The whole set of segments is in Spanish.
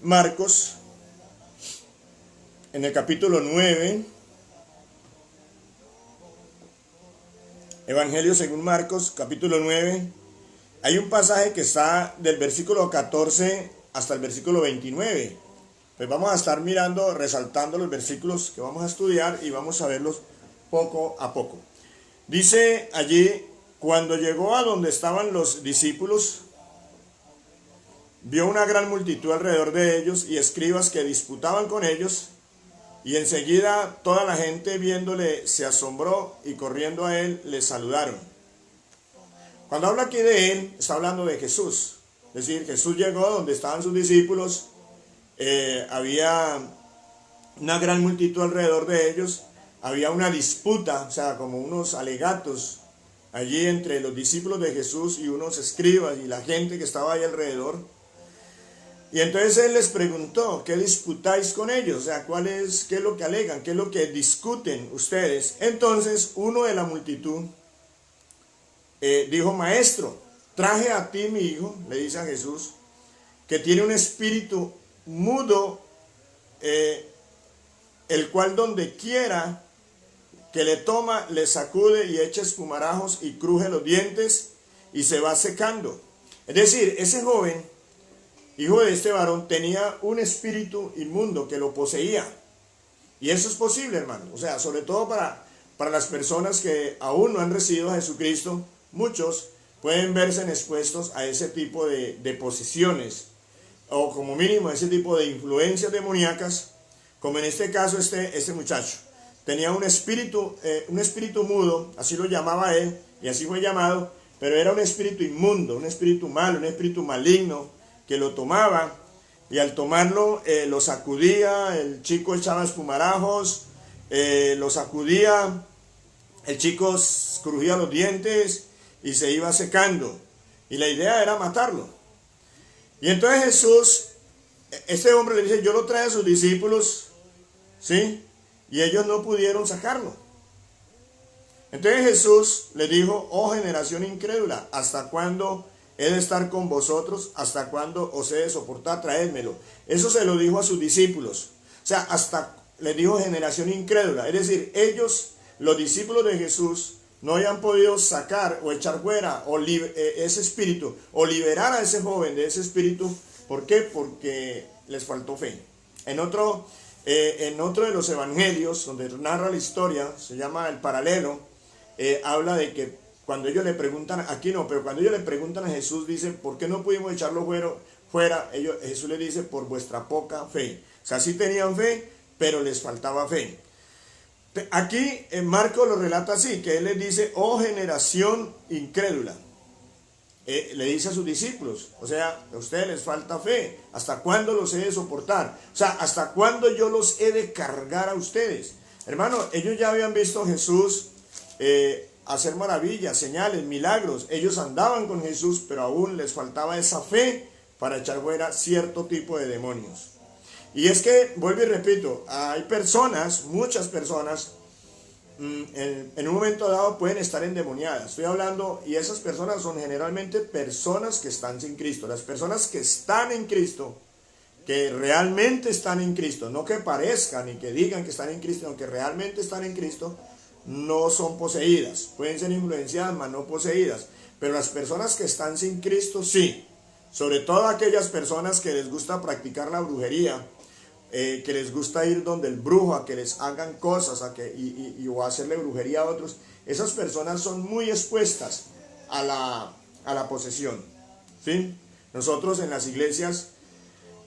Marcos, en el capítulo 9, Evangelio según Marcos, capítulo 9, hay un pasaje que está del versículo 14 hasta el versículo 29. Pues vamos a estar mirando, resaltando los versículos que vamos a estudiar y vamos a verlos poco a poco. Dice allí, cuando llegó a donde estaban los discípulos, vio una gran multitud alrededor de ellos y escribas que disputaban con ellos, y enseguida toda la gente viéndole se asombró y corriendo a él le saludaron. Cuando habla aquí de él, está hablando de Jesús. Es decir, Jesús llegó donde estaban sus discípulos, había una gran multitud alrededor de ellos, había una disputa, o sea, como unos alegatos allí entre los discípulos de Jesús y unos escribas y la gente que estaba ahí alrededor. Y entonces él les preguntó, ¿qué disputáis con ellos? O sea, ¿qué es lo que alegan? ¿Qué es lo que discuten ustedes? Entonces uno de la multitud dijo, maestro, traje a ti mi hijo, le dice a Jesús, que tiene un espíritu mudo, el cual donde quiera que le toma, le sacude y echa espumarajos y cruje los dientes y se va secando. Es decir, ese joven, hijo de este varón, tenía un espíritu inmundo que lo poseía. Y eso es posible, hermano. O sea, sobre todo para las personas que aún no han recibido a Jesucristo, muchos pueden verse expuestos a ese tipo de posesiones, o como mínimo ese tipo de influencias demoníacas, como en este caso este muchacho. Tenía un espíritu mudo, así lo llamaba él, y así fue llamado, pero era un espíritu inmundo, un espíritu malo, un espíritu maligno, que lo tomaba, y al tomarlo lo sacudía, el chico echaba espumarajos, lo sacudía, el chico crujía los dientes y se iba secando, y la idea era matarlo. Y entonces Jesús, este hombre le dice, yo lo traje a sus discípulos, ¿sí? Y ellos no pudieron sacarlo. Entonces Jesús le dijo, oh generación incrédula, ¿hasta cuándo he de estar con vosotros? ¿Hasta cuándo os he de soportar? Traédmelo. Eso se lo dijo a sus discípulos. O sea, le dijo generación incrédula. Es decir, ellos, los discípulos de Jesús, no habían podido sacar o echar fuera ese espíritu, o liberar a ese joven de ese espíritu. ¿Por qué? Porque les faltó fe. En otro de los evangelios, donde narra la historia, se llama El Paralelo, habla de que cuando ellos le preguntan, aquí no, pero cuando ellos le preguntan a Jesús, dicen, ¿por qué no pudimos echarlo fuera? Jesús le dice, por vuestra poca fe. O sea, sí tenían fe, pero les faltaba fe. Aquí Marcos lo relata así, que él les dice, oh generación incrédula. Le dice a sus discípulos, o sea, a ustedes les falta fe, ¿hasta cuándo los he de soportar? O sea, ¿hasta cuándo yo los he de cargar a ustedes? Hermano, ellos ya habían visto a Jesús hacer maravillas, señales, milagros. Ellos andaban con Jesús, pero aún les faltaba esa fe para echar fuera cierto tipo de demonios. Y es que, vuelvo y repito, hay personas, muchas personas, en un momento dado pueden estar endemoniadas. Estoy hablando, y esas personas son generalmente personas que están sin Cristo. Las personas que están en Cristo, que realmente están en Cristo, no que parezcan y que digan que están en Cristo, sino que realmente están en Cristo, no son poseídas. Pueden ser influenciadas, mas no poseídas. Pero las personas que están sin Cristo, sí. Sobre todo aquellas personas que les gusta practicar la brujería, que les gusta ir donde el brujo, a que les hagan cosas, o hacerle brujería a otros. Esas personas son muy expuestas a la posesión, ¿sí? Nosotros en las iglesias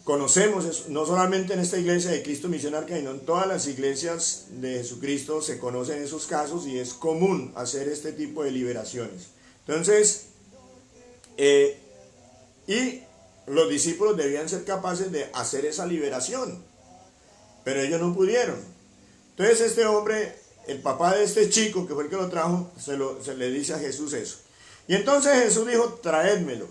conocemos, no solamente en esta iglesia de Cristo Misión Arca, sino en todas las iglesias de Jesucristo se conocen esos casos y es común hacer este tipo de liberaciones. Entonces, y los discípulos debían ser capaces de hacer esa liberación, pero ellos no pudieron. Entonces este hombre, el papá de este chico que fue el que lo trajo, se le dice a Jesús eso. Y entonces Jesús dijo, traédmelo.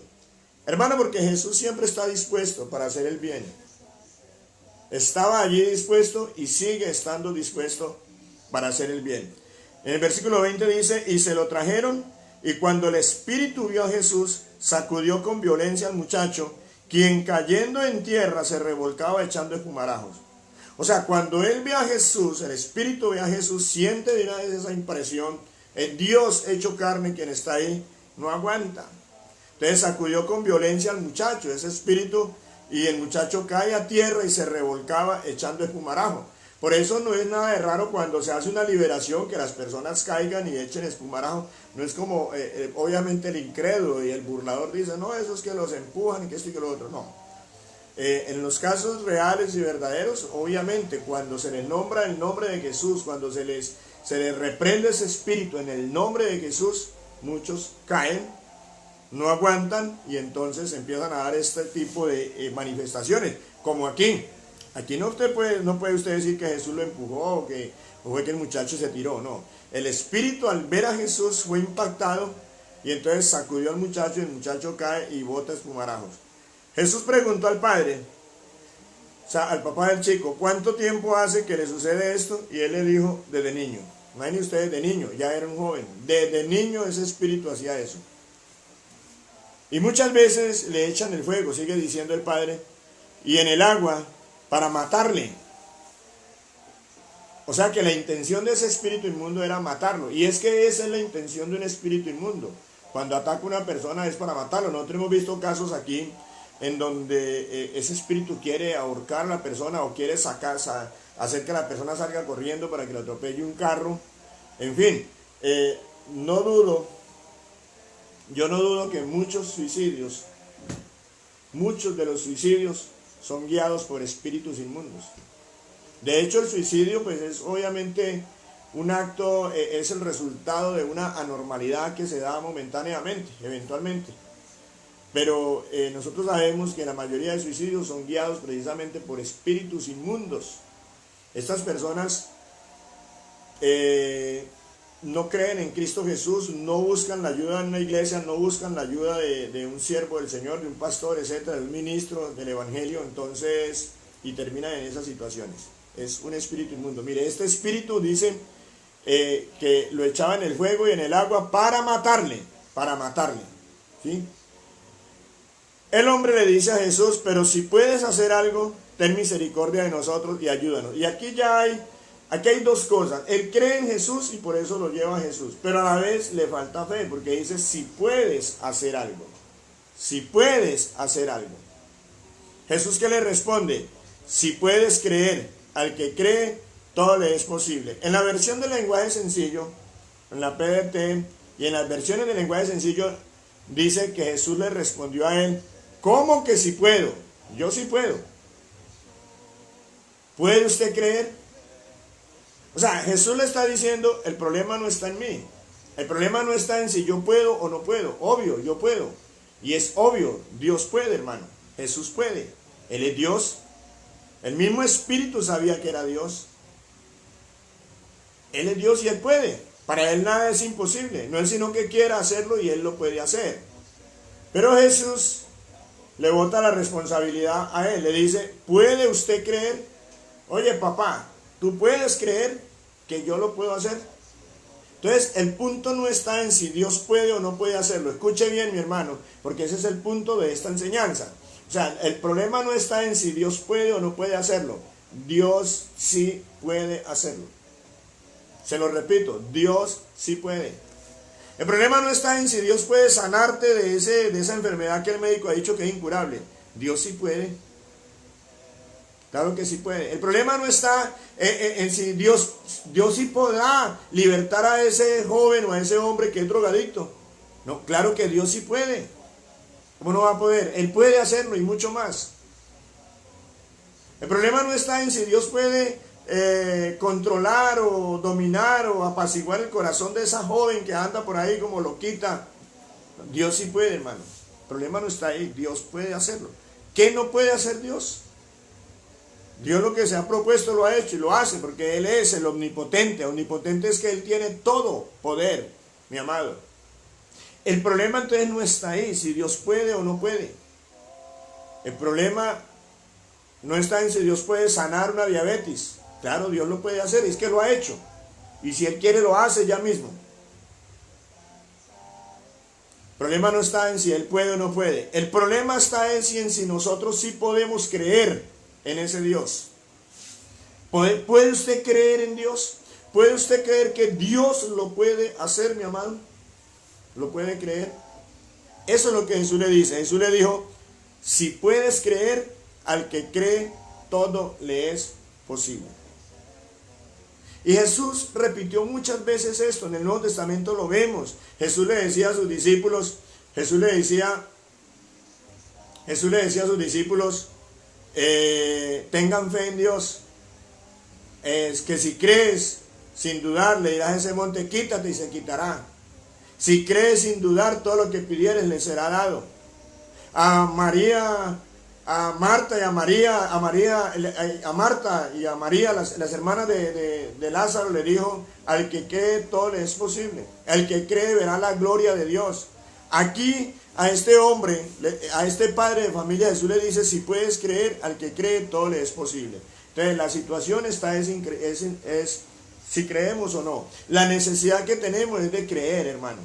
Hermano, porque Jesús siempre está dispuesto para hacer el bien. Estaba allí dispuesto y sigue estando dispuesto para hacer el bien. En el versículo 20 dice, y se lo trajeron, y cuando el espíritu vio a Jesús, sacudió con violencia al muchacho, quien cayendo en tierra se revolcaba echando espumarajos. O sea, cuando él ve a Jesús, el Espíritu ve a Jesús, siente de una vez esa impresión, el Dios hecho carne, quien está ahí, no aguanta. Entonces sacudió con violencia al muchacho, ese espíritu, y el muchacho cae a tierra y se revolcaba echando espumarajo. Por eso no es nada de raro cuando se hace una liberación que las personas caigan y echen espumarajo. No es como, obviamente el incrédulo y el burlador dice, no, eso es que los empujan y que esto y que lo otro. No. En los casos reales y verdaderos, obviamente, cuando se les nombra el nombre de Jesús, cuando se les reprende ese espíritu en el nombre de Jesús, muchos caen, no aguantan y entonces empiezan a dar este tipo de manifestaciones, como aquí. Aquí no puede usted decir que Jesús lo empujó o fue que el muchacho se tiró, no. El espíritu al ver a Jesús fue impactado y entonces sacudió al muchacho y el muchacho cae y bota espumarajos. Jesús preguntó al padre, o sea, al papá del chico, ¿cuánto tiempo hace que le sucede esto? Y él le dijo, desde niño. Imaginen ustedes, de niño, ya era un joven. Desde niño ese espíritu hacía eso. Y muchas veces le echan el fuego, sigue diciendo el padre, y en el agua para matarle. O sea que la intención de ese espíritu inmundo era matarlo. Y es que esa es la intención de un espíritu inmundo. Cuando ataca a una persona es para matarlo. Nosotros hemos visto casos aquí en donde ese espíritu quiere ahorcar a la persona o quiere hacer que la persona salga corriendo para que le atropelle un carro. En fin, yo no dudo que muchos de los suicidios son guiados por espíritus inmundos. De hecho, el suicidio pues es obviamente un acto, es el resultado de una anormalidad que se da momentáneamente, eventualmente. Pero nosotros sabemos que la mayoría de suicidios son guiados precisamente por espíritus inmundos. Estas personas no creen en Cristo Jesús, no buscan la ayuda en una iglesia, no buscan la ayuda de un siervo del Señor, de un pastor, etcétera, de un ministro del Evangelio, entonces, y terminan en esas situaciones. Es un espíritu inmundo. Mire, este espíritu dice que lo echaba en el fuego y en el agua para matarle, ¿sí? El hombre le dice a Jesús, pero si puedes hacer algo, ten misericordia de nosotros y ayúdanos. Y aquí hay dos cosas. Él cree en Jesús y por eso lo lleva a Jesús. Pero a la vez le falta fe, porque dice, si puedes hacer algo. Si puedes hacer algo. Jesús, ¿qué le responde? Si puedes creer. Al que cree, todo le es posible. En la versión del lenguaje sencillo, en la PDT y en las versiones del lenguaje sencillo, dice que Jesús le respondió a él, ¿cómo que si puedo? Yo sí puedo. ¿Puede usted creer? O sea, Jesús le está diciendo, el problema no está en mí. El problema no está en si yo puedo o no puedo. Obvio, yo puedo. Y es obvio, Dios puede, hermano. Jesús puede. Él es Dios. El mismo Espíritu sabía que era Dios. Él es Dios y Él puede. Para Él nada es imposible. No es sino que quiera hacerlo y Él lo puede hacer. Pero Jesús le bota la responsabilidad a Él. Le dice, ¿puede usted creer? Oye, papá, ¿tú puedes creer que yo lo puedo hacer? Entonces, el punto no está en si Dios puede o no puede hacerlo. Escuche bien, mi hermano, porque ese es el punto de esta enseñanza. O sea, el problema no está en si Dios puede o no puede hacerlo. Dios sí puede hacerlo. Se lo repito, Dios sí puede. El problema no está en si Dios puede sanarte de esa enfermedad que el médico ha dicho que es incurable. Dios sí puede. Claro que sí puede. El problema no está en si Dios sí podrá libertar a ese joven o a ese hombre que es drogadicto. No, claro que Dios sí puede. ¿Cómo no va a poder? Él puede hacerlo y mucho más. El problema no está en si Dios puede controlar o dominar o apaciguar el corazón de esa joven que anda por ahí como loquita. Dios sí puede, hermano. El problema no está ahí. Dios puede hacerlo. ¿Qué no puede hacer Dios? Dios lo que se ha propuesto lo ha hecho y lo hace porque Él es el omnipotente. Omnipotente es que Él tiene todo poder, mi amado. El problema entonces no está ahí, si Dios puede o no puede. El problema no está en si Dios puede sanar una diabetes. Claro, Dios lo puede hacer, es que lo ha hecho. Y si Él quiere lo hace ya mismo. problema no está en si él puede o no puede. El problema está en si nosotros sí podemos creer en ese Dios. ¿Puede usted creer en Dios? ¿Puede usted creer que Dios lo puede hacer, mi amado? ¿Lo puede creer? Eso es lo que Jesús le dice. Jesús le dijo, si puedes creer, al que cree, todo le es posible. Y Jesús repitió muchas veces esto. En el Nuevo Testamento lo vemos. Jesús le decía a sus discípulos, tengan fe en Dios. Es que si crees sin dudar, le dirás a ese monte, quítate, y se quitará. Si crees sin dudar, todo lo que pidieres le será dado. A Marta y a María, las hermanas de Lázaro, le dijo, al que cree todo le es posible. El que cree verá la gloria de Dios. Aquí a este hombre, a este padre de familia, Jesús le dice, si puedes creer, al que cree todo le es posible. Entonces la situación está es si creemos o no. La necesidad que tenemos es de creer, hermano.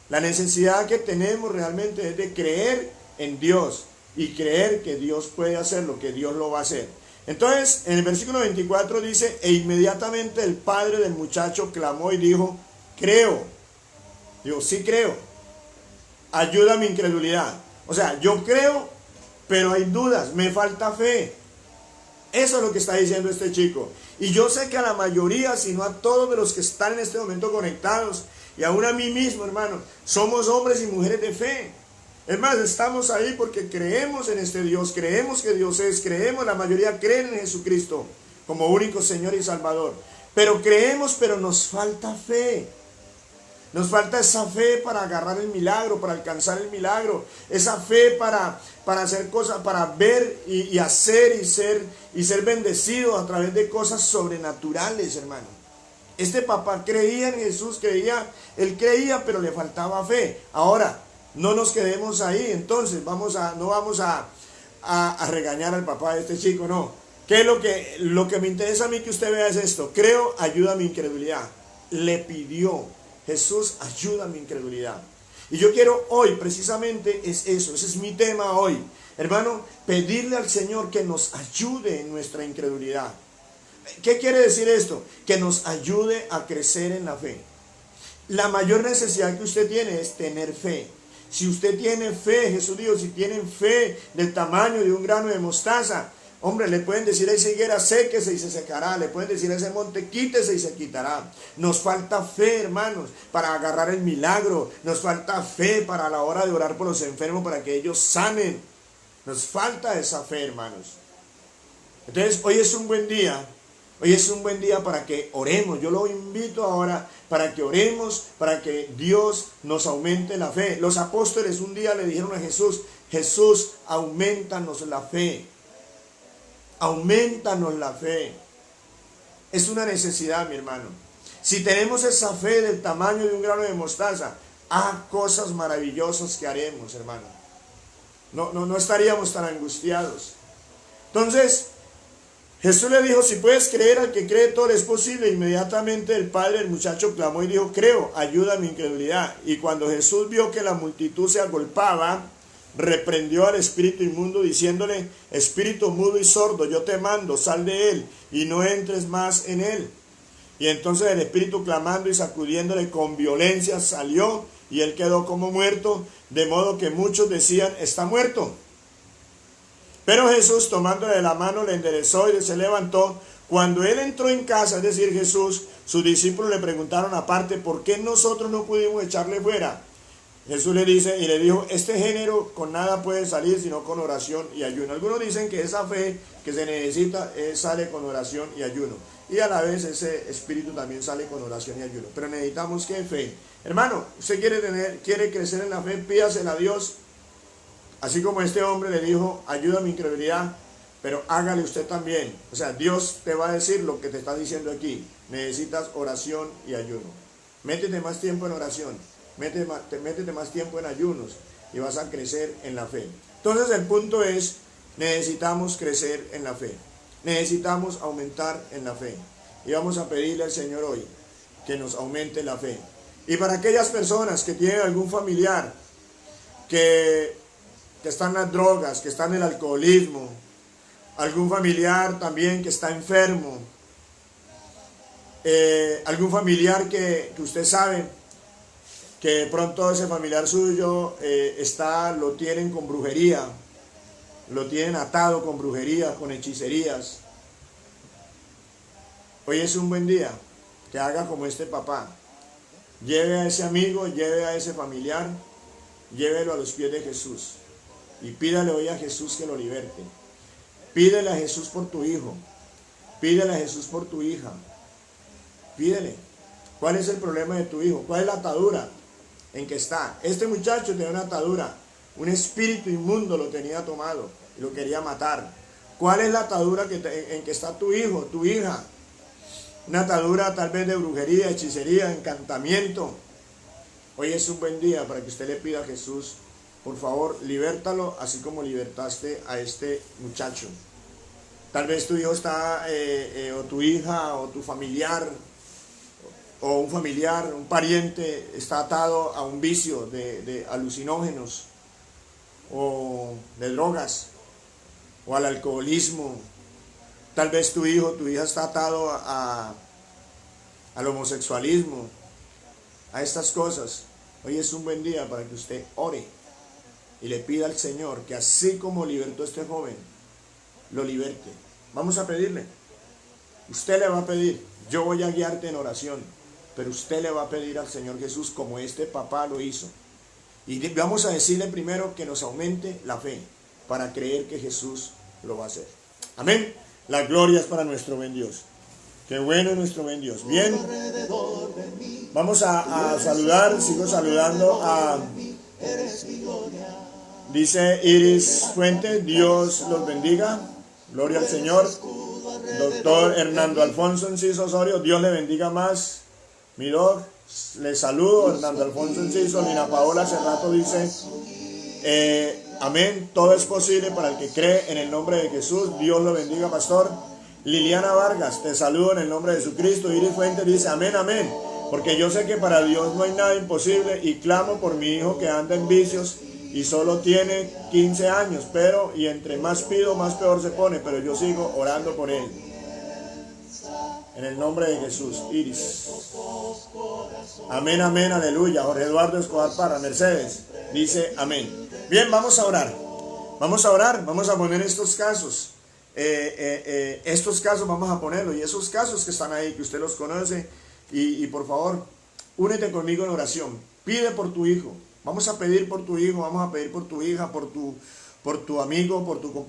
La necesidad que tenemos realmente es de creer en Dios y creer que Dios puede hacerlo, que Dios lo va a hacer. Entonces, en el versículo 24 dice, e inmediatamente el padre del muchacho clamó y dijo, creo. Digo, sí creo. Ayuda a mi incredulidad. O sea, yo creo, pero hay dudas, me falta fe. Eso es lo que está diciendo este chico. Y yo sé que a la mayoría, si no a todos de los que están en este momento conectados, y aún a mí mismo, hermano, somos hombres y mujeres de fe. Es más, estamos ahí porque creemos en este Dios, creemos que Dios es, creemos, la mayoría creen en Jesucristo como único Señor y Salvador. Pero creemos, pero nos falta fe. Nos falta esa fe para agarrar el milagro, para alcanzar el milagro. Esa fe para hacer cosas, para ver y hacer y ser bendecido a través de cosas sobrenaturales, hermano. Este papá creía en Jesús, él creía, pero le faltaba fe. Ahora, no nos quedemos ahí, entonces no vamos a regañar al papá de este chico, no. ¿Qué es lo que me interesa a mí que usted vea es esto? Creo, ayuda a mi incredulidad. Le pidió Jesús, ayuda a mi incredulidad. Y yo quiero hoy, precisamente, ese es mi tema hoy. Hermano, pedirle al Señor que nos ayude en nuestra incredulidad. ¿Qué quiere decir esto? Que nos ayude a crecer en la fe. La mayor necesidad que usted tiene es tener fe. Si usted tiene fe, Jesús dijo, si tienen fe del tamaño de un grano de mostaza, hombre, le pueden decir a esa higuera, séquese y se secará. Le pueden decir a ese monte, quítese y se quitará. Nos falta fe, hermanos, para agarrar el milagro. Nos falta fe para la hora de orar por los enfermos, para que ellos sanen. Nos falta esa fe, hermanos. Entonces, hoy es un buen día. Hoy es un buen día para que oremos. Yo lo invito ahora para que oremos, para que Dios nos aumente la fe. Los apóstoles un día le dijeron a Jesús, Jesús, aumentanos la fe. Aumentanos la fe. Es una necesidad, mi hermano. Si tenemos esa fe del tamaño de un grano de mostaza, cosas maravillosas que haremos, hermano. No estaríamos tan angustiados. Entonces, Jesús le dijo, si puedes creer, al que cree todo es posible. Inmediatamente el padre del muchacho clamó y dijo, creo, ayuda a mi incredulidad. Y cuando Jesús vio que la multitud se agolpaba, reprendió al espíritu inmundo diciéndole, espíritu mudo y sordo, yo te mando, sal de él y no entres más en él. Y entonces el espíritu, clamando y sacudiéndole con violencia, salió y él quedó como muerto, de modo que muchos decían, está muerto. Pero Jesús, tomándole de la mano, le enderezó y se levantó. Cuando él entró en casa, es decir, Jesús, sus discípulos le preguntaron aparte, ¿por qué nosotros no pudimos echarle fuera? Jesús le dice y le dijo, este género con nada puede salir sino con oración y ayuno. Algunos dicen que esa fe que se necesita sale con oración y ayuno. Y a la vez ese espíritu también sale con oración y ayuno. Pero necesitamos ¿qué? Fe. Hermano, usted quiere crecer en la fe, pídasela a Dios. Así como este hombre le dijo, ayuda a mi incredulidad, pero hágale usted también. O sea, Dios te va a decir lo que te está diciendo aquí. Necesitas oración y ayuno. Métete más tiempo en oración. Métete más tiempo en ayunos y vas a crecer en la fe. Entonces el punto es, necesitamos crecer en la fe. Necesitamos aumentar en la fe. Y vamos a pedirle al Señor hoy que nos aumente la fe. Y para aquellas personas que tienen algún familiar que está en las drogas, que está en el alcoholismo, algún familiar también que está enfermo, algún familiar que usted sabe que de pronto ese familiar suyo lo tienen con brujería, lo tienen atado con brujería, con hechicerías. Hoy es un buen día que haga como este papá. Lleve a ese amigo, lleve a ese familiar, llévelo a los pies de Jesús y pídale hoy a Jesús que lo liberte. Pídele a Jesús por tu hijo, pídele a Jesús por tu hija, pídele. ¿Cuál es el problema de tu hijo? ¿Cuál es la atadura en que está? Este muchacho tenía una atadura, un espíritu inmundo lo tenía tomado y lo quería matar. ¿Cuál es la atadura en que está tu hijo, tu hija? Una atadura tal vez de brujería, hechicería, encantamiento. Hoy es un buen día para que usted le pida a Jesús, por favor, libértalo, así como libertaste a este muchacho. Tal vez tu hijo está, o tu hija, o tu familiar, o un familiar, un pariente, está atado a un vicio de alucinógenos, o de drogas, o al alcoholismo. Tal vez tu hijo, tu hija está atado al homosexualismo, a estas cosas. Hoy es un buen día para que usted ore y le pida al Señor que así como libertó a este joven, lo liberte. Vamos a pedirle. Usted le va a pedir. Yo voy a guiarte en oración, pero usted le va a pedir al Señor Jesús como este papá lo hizo. Y vamos a decirle primero que nos aumente la fe para creer que Jesús lo va a hacer. Amén. La gloria es para nuestro buen Dios. Qué bueno es nuestro buen Dios. Bien, vamos a saludar, sigo saludando a, dice Iris Fuente, Dios los bendiga, gloria al Señor. Doctor Hernando Alfonso Enciso Osorio, Dios le bendiga más. Mi doc, le saludo, Hernando Alfonso Enciso. Lina Paola Cerrato dice, amén, todo es posible para el que cree en el nombre de Jesús. Dios lo bendiga, pastor. Liliana Vargas, te saludo en el nombre de Jesucristo. Iris Fuentes dice, amén, amén, porque yo sé que para Dios no hay nada imposible y clamo por mi hijo que anda en vicios y solo tiene 15 años, y entre más pido, más peor se pone, pero yo sigo orando por él. En el nombre de Jesús, Iris. Amén, amén, aleluya. Jorge Eduardo Escobar Parra, Mercedes, dice amén. Bien, vamos a orar. Vamos a orar, vamos a poner estos casos. Estos casos vamos a ponerlos, y esos casos que están ahí, que usted los conoce, y por favor, únete conmigo en oración. Pide por tu hijo. Vamos a pedir por tu hijo, vamos a pedir por tu hija, por tu amigo, por tu compañero.